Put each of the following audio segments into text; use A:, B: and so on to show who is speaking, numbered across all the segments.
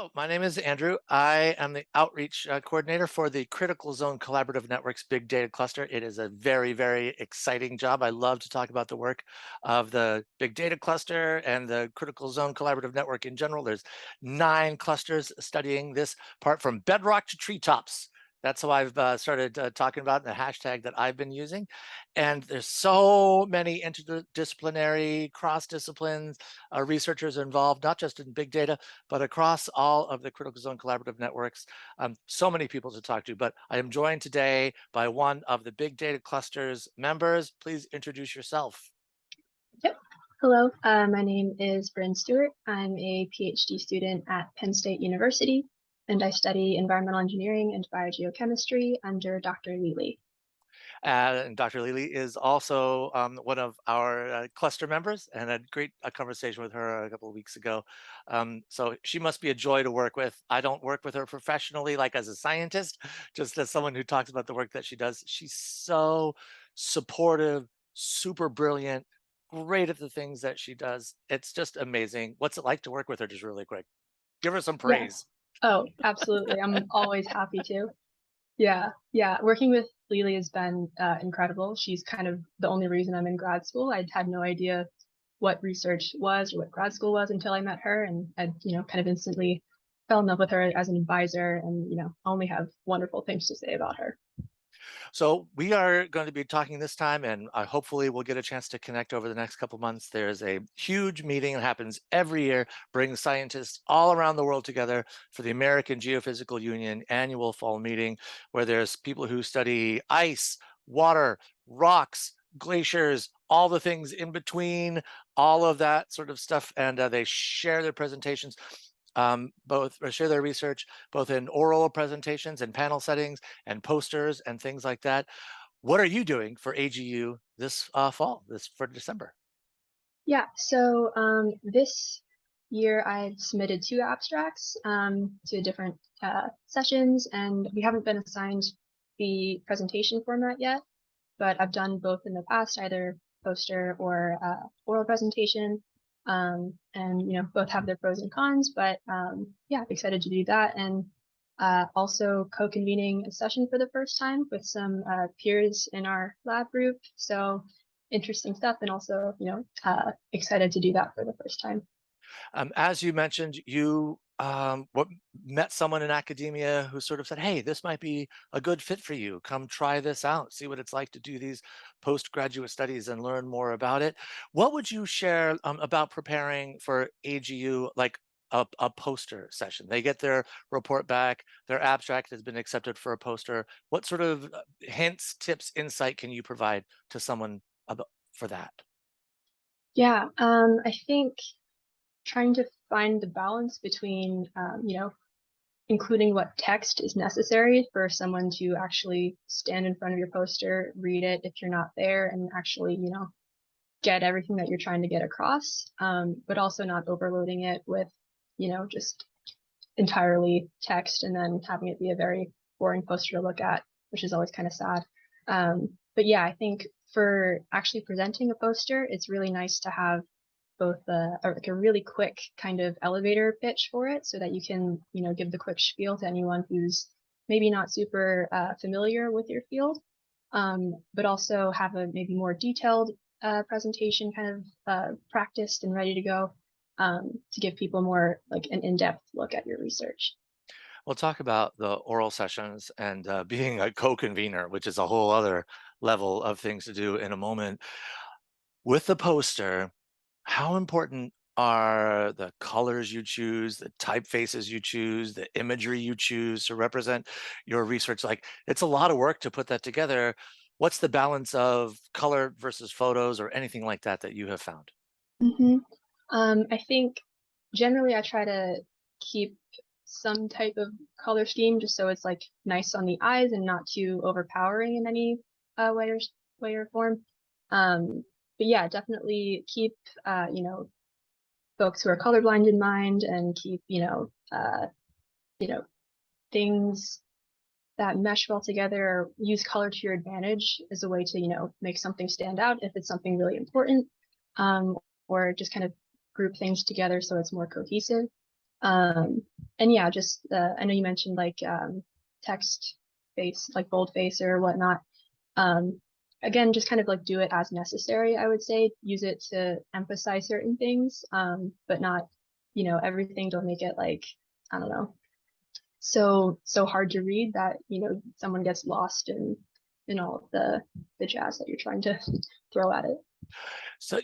A: Hello, my name is Andrew. I am the outreach coordinator for the Critical Zone Collaborative Networks Big Data Cluster. It is a very, very exciting job. I love to talk about the work of the Big Data Cluster and the Critical Zone Collaborative Network in general. There's 9 clusters studying this part from bedrock to treetops. That's how I've started talking about the hashtag that I've been using. And there's so many interdisciplinary, cross-disciplines, researchers involved, not just in big data, but across all of the Critical Zone Collaborative Networks. So many people to talk to, but I am joined today by one of the Big Data Cluster's members. Please introduce yourself.
B: Yep. Hello, my name is Bryn Stewart. I'm a PhD student at Penn State University, and I study environmental engineering and biogeochemistry under Dr. Lely.
A: And Dr. Lely is also one of our cluster members, and I had a conversation with her a couple of weeks ago. So she must be a joy to work with. I don't work with her professionally, like as a scientist, just as someone who talks about the work that she does. She's so supportive, super brilliant, great at the things that she does. It's just amazing. What's it like to work with her, just really quick? Give her some
B: Yeah.
A: praise.
B: Oh, absolutely. I'm always happy to. Yeah. Working with Lely has been incredible. She's kind of the only reason I'm in grad school. I had no idea what research was or what grad school was until I met her, and I, kind of instantly fell in love with her as an advisor, and only have wonderful things to say about her.
A: So we are going to be talking this time, and hopefully we'll get a chance to connect over the next couple months. There's a huge meeting that happens every year, brings scientists all around the world together for the American Geophysical Union annual fall meeting, where there's people who study ice, water, rocks, glaciers, all the things in between, all of that sort of stuff, and they share their presentations, both or share their research, both in oral presentations and panel settings and posters and things like that. What are you doing for AGU this fall, this for December?
B: Yeah, so this year I submitted 2 abstracts to different sessions, and we haven't been assigned the presentation format yet, but I've done both in the past, either poster or oral presentation, and both have their pros and cons, but yeah, excited to do that, and also co-convening a session for the first time with some peers in our lab group. So interesting stuff, and also excited to do that for the first time.
A: As you mentioned, you met someone in academia who sort of said, hey, this might be a good fit for you. Come try this out, see what it's like to do these postgraduate studies and learn more about it. What would you share about preparing for AGU, like a poster session? They get their report back, their abstract has been accepted for a poster. What sort of hints, tips, insight can you provide to someone about, for that?
B: Yeah, I think trying to find the balance between including what text is necessary for someone to actually stand in front of your poster, read it if you're not there, and actually get everything that you're trying to get across, but also not overloading it with just entirely text and then having it be a very boring poster to look at, which is always kind of sad. But yeah, I think for actually presenting a poster, it's really nice to have both like a really quick kind of elevator pitch for it, so that you can give the quick spiel to anyone who's maybe not super familiar with your field, but also have a maybe more detailed presentation kind of practiced and ready to go, to give people more like an in-depth look at your research.
A: We'll talk about the oral sessions and being a co-convener, which is a whole other level of things to do in a moment. With the poster, how important are the colors you choose, the typefaces you choose, the imagery you choose to represent your research? Like, it's a lot of work to put that together. What's the balance of color versus photos or anything like that that you have found?
B: hmm I think generally I try to keep some type of color scheme just so it's like nice on the eyes and not too overpowering in any way or form. But yeah, definitely keep folks who are colorblind in mind, and keep you know things that mesh well together, or use color to your advantage as a way to make something stand out if it's something really important, um, or just kind of group things together so it's more cohesive. And yeah, just I know you mentioned like text face, like boldface or whatnot. Um, Again, just kind of like do it as necessary, I would say. Use it to emphasize certain things, but not, everything. Don't make it like, I don't know, so hard to read that, someone gets lost in all of the jazz that you're trying to throw at it.
A: So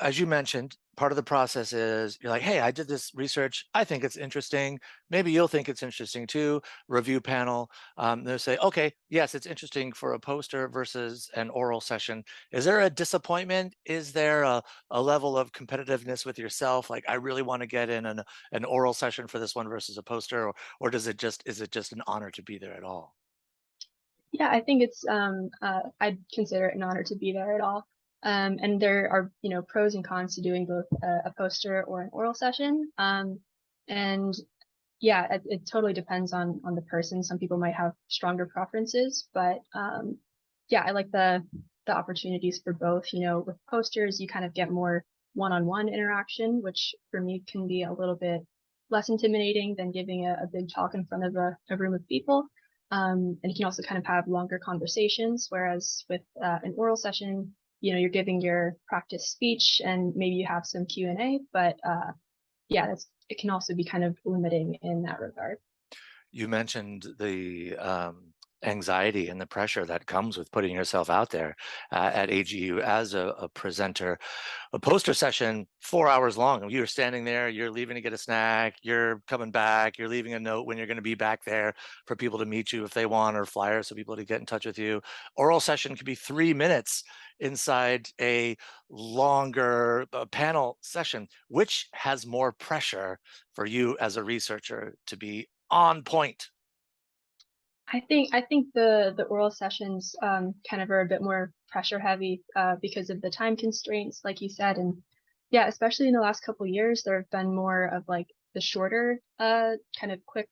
A: as you mentioned, part of the process is you're like, hey, I did this research. I think it's interesting. Maybe you'll think it's interesting too. Review panel. They'll say, okay, yes, it's interesting for a poster versus an oral session. Is there a disappointment? Is there a level of competitiveness with yourself? Like, I really want to get in an oral session for this one versus a poster, or is it just an honor to be there at all?
B: Yeah, I think I'd consider it an honor to be there at all. And there are, pros and cons to doing both a poster or an oral session. And yeah, it totally depends on the person. Some people might have stronger preferences, but yeah, I like the opportunities for both. With posters, you kind of get more one-on-one interaction, which for me can be a little bit less intimidating than giving a big talk in front of a room of people. And you can also kind of have longer conversations, whereas with an oral session, you're giving your practice speech and maybe you have some Q&A, but yeah, it can also be kind of limiting in that regard.
A: You mentioned the anxiety and the pressure that comes with putting yourself out there at AGU as a presenter. A poster session, 4 hours long. You're standing there, you're leaving to get a snack, you're coming back, you're leaving a note when you're going to be back there for people to meet you if they want, or flyers so people to get in touch with you. Oral session could be 3 minutes inside a longer panel session. Which has more pressure for you as a researcher to be on point?
B: I think the oral sessions kind of are a bit more pressure heavy because of the time constraints, like you said, and yeah, especially in the last couple of years, there have been more of like the shorter, kind of quick,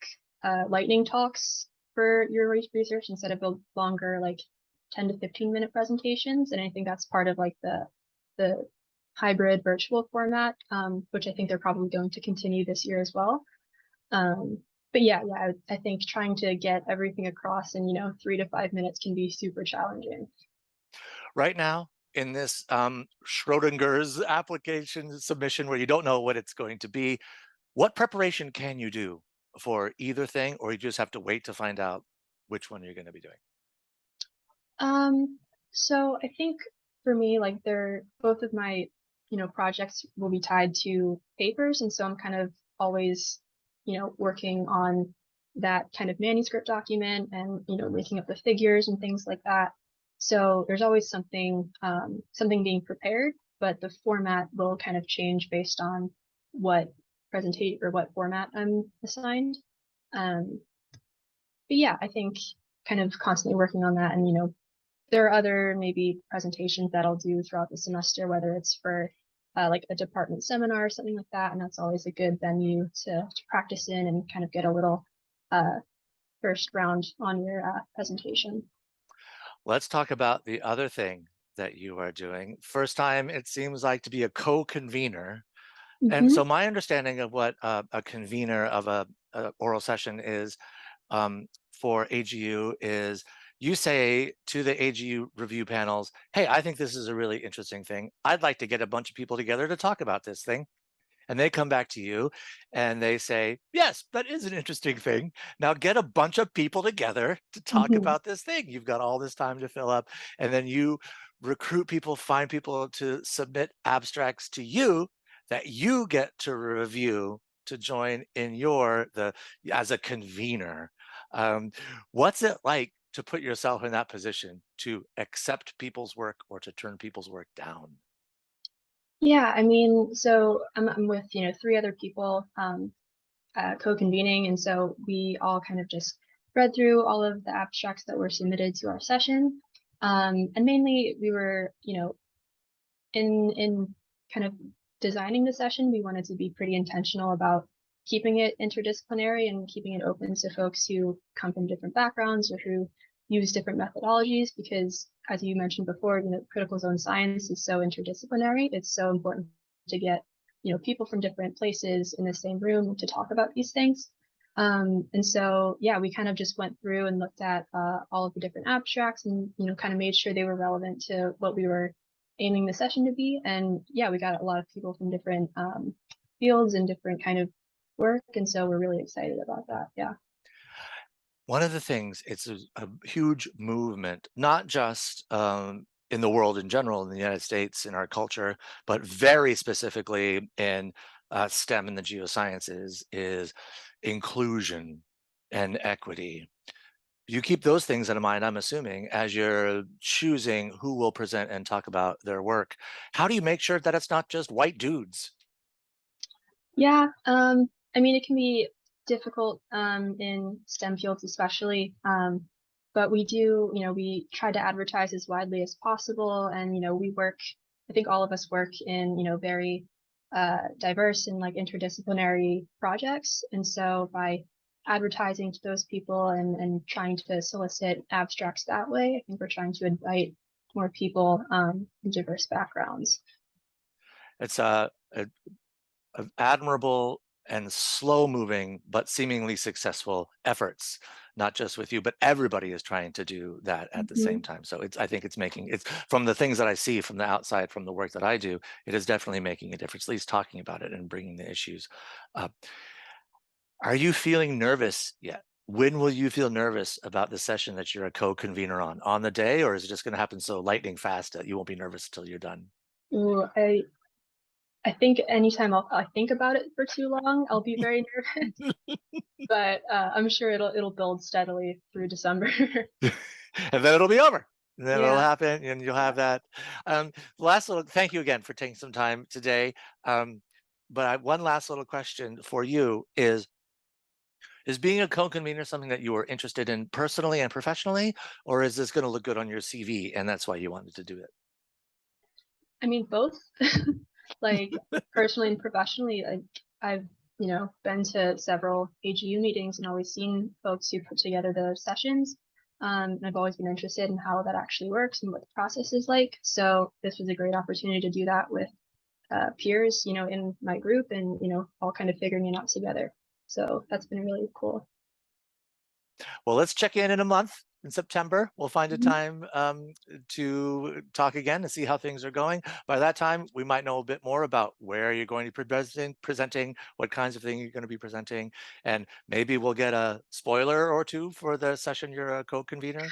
B: lightning talks for your research instead of the longer, like 10 to 15-minute presentations, and I think that's part of like the hybrid virtual format, which I think they're probably going to continue this year as well. But yeah, I think trying to get everything across in, 3 to 5 minutes can be super challenging.
A: Right now, in this Schrodinger's application submission where you don't know what it's going to be, what preparation can you do for either thing, or you just have to wait to find out which one you're going to be doing?
B: Um, so I think for me, like both of my, projects will be tied to papers, and so I'm kind of always, working on that kind of manuscript document and, making up the figures and things like that. So there's always something being prepared, but the format will kind of change based on what presentation or what format I'm assigned. Um, but yeah, I think kind of constantly working on that and, there are other maybe presentations that I'll do throughout the semester, whether it's for like a department seminar or something like that. And that's always a good venue to practice in and kind of get a little uh, first round on your presentation.
A: Let's talk about the other thing that you are doing. First time, it seems like to be a co-convener. And
B: Hmm.
A: so my understanding of what a convener of a oral session is for AGU is you say to the AGU review panels, hey, I think this is a really interesting thing. I'd like to get a bunch of people together to talk about this thing. And they come back to you and they say, yes, that is an interesting thing. Now get a bunch of people together to talk
B: Hmm.
A: about this thing. You've got all this time to fill up. And then you recruit people, find people to submit abstracts to you that you get to review to join in as a convener. Um, what's it like to put yourself in that position to accept people's work or to turn people's work down?
B: Yeah, I mean, so I'm with, three other people co-convening, and so we all kind of just read through all of the abstracts that were submitted to our session. And mainly we were, in kind of designing the session, we wanted to be pretty intentional about keeping it interdisciplinary and keeping it open to folks who come from different backgrounds or who use different methodologies because as you mentioned before, critical zone science is so interdisciplinary. It's so important to get people from different places in the same room to talk about these things. And so, yeah, we kind of just went through and looked at all of the different abstracts and, kind of made sure they were relevant to what we were aiming the session to be. And yeah, we got a lot of people from different fields and different kind of work. And so we're really excited about that. Yeah.
A: One of the things, it's a huge movement, not just in the world in general, in the United States, in our culture, but very specifically in STEM and the geosciences, is inclusion and equity. You keep those things in mind, I'm assuming, as you're choosing who will present and talk about their work. How do you make sure that it's not just white dudes?
B: Yeah, I mean, it can be difficult in STEM fields, especially. But we do, we try to advertise as widely as possible, and we work. I think all of us work in, very diverse and like interdisciplinary projects, and so by advertising to those people and trying to solicit abstracts that way, I think we're trying to invite more people from diverse backgrounds.
A: It's of admirable and slow moving but seemingly successful efforts, not just with you, but everybody is trying to do that at the
B: Mhm.
A: same time. So I think it's making, it's from the things that I see from the outside, from the work that I do, it is definitely making a difference, at least talking about it and bringing the issues up. Are you feeling nervous yet? When will you feel nervous about the session that you're a co-convener on the day, or is it just going to happen so lightning fast that you won't be nervous until you're done?
B: Ooh, I think anytime I think about it for too long, I'll be very nervous, but I'm sure it'll build steadily through December.
A: And then it'll be over. And then it'll
B: Yeah.
A: happen, and you'll have that. Last little thank you again for taking some time today. Um, but one last little question for you is being a co-convener something that you are interested in personally and professionally, or is this going to look good on your CV and that's why you wanted to do it?
B: I mean, both. Like personally and professionally, I've been to several AGU meetings and always seen folks who put together the sessions. And I've always been interested in how that actually works and what the process is like. So this was a great opportunity to do that with peers, in my group and all kind of figuring it out together. So that's been really cool.
A: Well, let's check in a month in September. We'll find a
B: Mhm.
A: time to talk again and see how things are going. By that time, we might know a bit more about where you're going to be presenting, what kinds of things you're going to be presenting, and maybe we'll get a spoiler or two for the session you're a co-convener.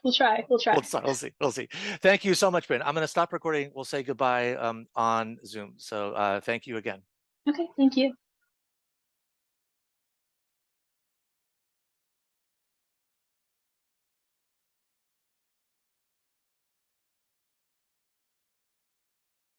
B: We'll try. We'll try.
A: We'll see. We'll see. Thank you so much, Ben. I'm going to stop recording. We'll say goodbye on Zoom. So thank you again.
B: Okay. Thank you.